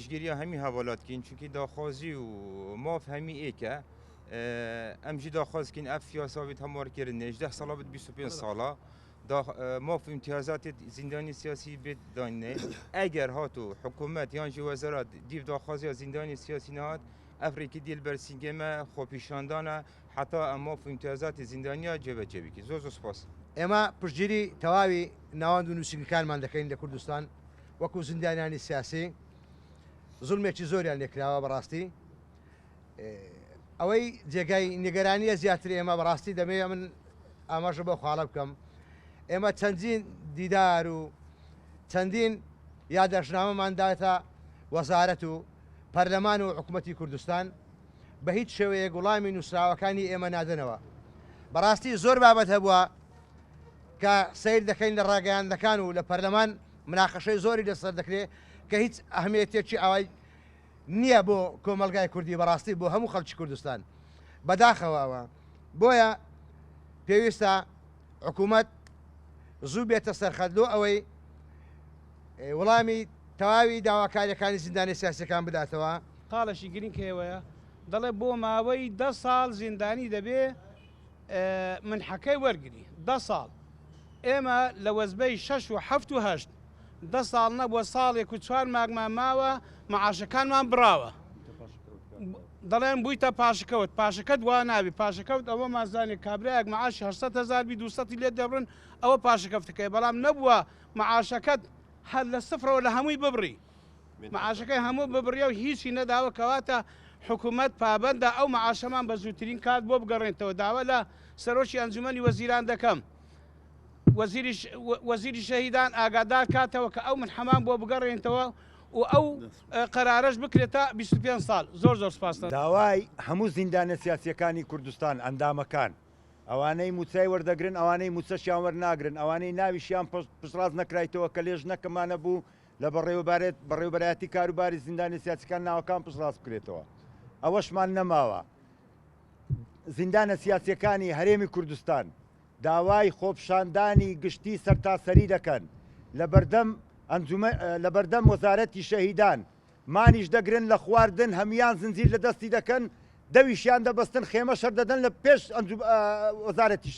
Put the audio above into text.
پشگیری همی حوالات کن چونکی داخوازی و ماف همی ایکه ام جی داخواز کن اف سیاساویت هموار کرن 18 ساله بد 25 ساله ماف امتیازات زندانی سیاسی بد دانه اگر هاتو حکومت یانجی وزارت دیو داخوازی زندانی سیاسی نهاد افریقی دیل برسینگمه خوپیشاندانه حتی ماف امتیازات زندانیا جبه جبی کی زوز سپاس ئێمە پشتگیری تەواوی ناوەند و نووسنگەکانمان دەکەین لە کوردستان وەکو زیندانیانی سیاسی زوڵمێکی زۆریان لێکراوە بەڕاستی ئەوەی جێگای نیگەرانیە زیاتر ئێمە بەڕاستی دەمەوێت من ئاماژە بۆ خواڵە بکەم ئێمە چەندین دیدار و چەندین یادەشنامەمانداتە وەزارەت و پەرلەمان و حکوومەتی کوردستان بە هیچ شێوەیە گوڵامی نووسراوەکانی ئێمە نادنەوە بەڕاستی زۆر بابەت هەبووە کە سیر دەکەین لە ڕاگەیاندەکان و لە پەرلەمان مناقەشەی زۆری لەسەر دەکرێت کە هیچ ئەهمیەتێکی ئەوەی نییە بۆ کۆمەلگای کوردی بەڕاستی بۆ هەموو خەڵکی کوردستان بەداخەوەوە بۆیە پێویستە حکوومەت زوو بێتە سەرخەدلۆ ئەوەی وەڵامی تەواوی داواکاریەکانی زیندانی سیاسەکان بداتەوە قاڵەشی گرنگ کێوەیە دەڵێ بۆ ماوەی 10 ساڵ زیندانی دەبێ من حەکەی وەرگری 10 ساڵ ئێمە لە وەزبەی 6 و 7 و 8 10 ساڵ نەبووە ساڵێک و 4 ماگمان ماوە مەعاشەکانمان بڕاوە دەڵێن بوویتە پاشەکەوت پاشەکەت وا نابی پاشەکەوت ئەوە مازانێک کابراایەک مەعاشی 800,000 بی 200 لێ دەبڕن ئەوە پاشەکەفتەکەی بەڵام نەبووە مەعاشەکەت هەر لە سفرەوە لە هەمووی ببڕی مەعاشەکەی هەموو ببڕیە و هیچی نەداوە کەواتە حکوومەت پابەندە ئەو مەعاشەمان بە زووترین کات بۆ بگەڕێنەوە داوا لە سەرۆکی ئەنجومەنی وەزیران دەکەم وەزیری شەهیدان ئاگادار کاتەوە کە ئەو من حەمان بۆ بگەڕێنەوە و ئەو قەرارەش بکرێتە 25 ساڵ زۆر سپاسە داوای هەموو زیندانە سیاسیەکانی کوردستان ئەندامەکان ئەوانەی موچای وەردەگرن ئەوانەی موچەشیان وەرناگرن ئەوانەی ناویشیان پشتڕاست نەکرایتەوە کە لێژ نەکەمانە بوو لە بەڕێوەبەرەتی کاروباری زیندانی سیاسیەکان ناوەکان پشتڕاست بکرێتەوە ئەوەشمان نەماوە زیندانە سیاسیەکانی هەرێمی کوردستان داوای خۆپشاندانی گشتی سەرتاسەری دەکەن لە بەردەم وەزارەتی شەهیدان مانیش دەگرن لە خواردن هەمیان زنجیر لە دەستی دەکەن دەویشیان دەبەستن خێمە شەر دەدەن لە پێش وەزارەتی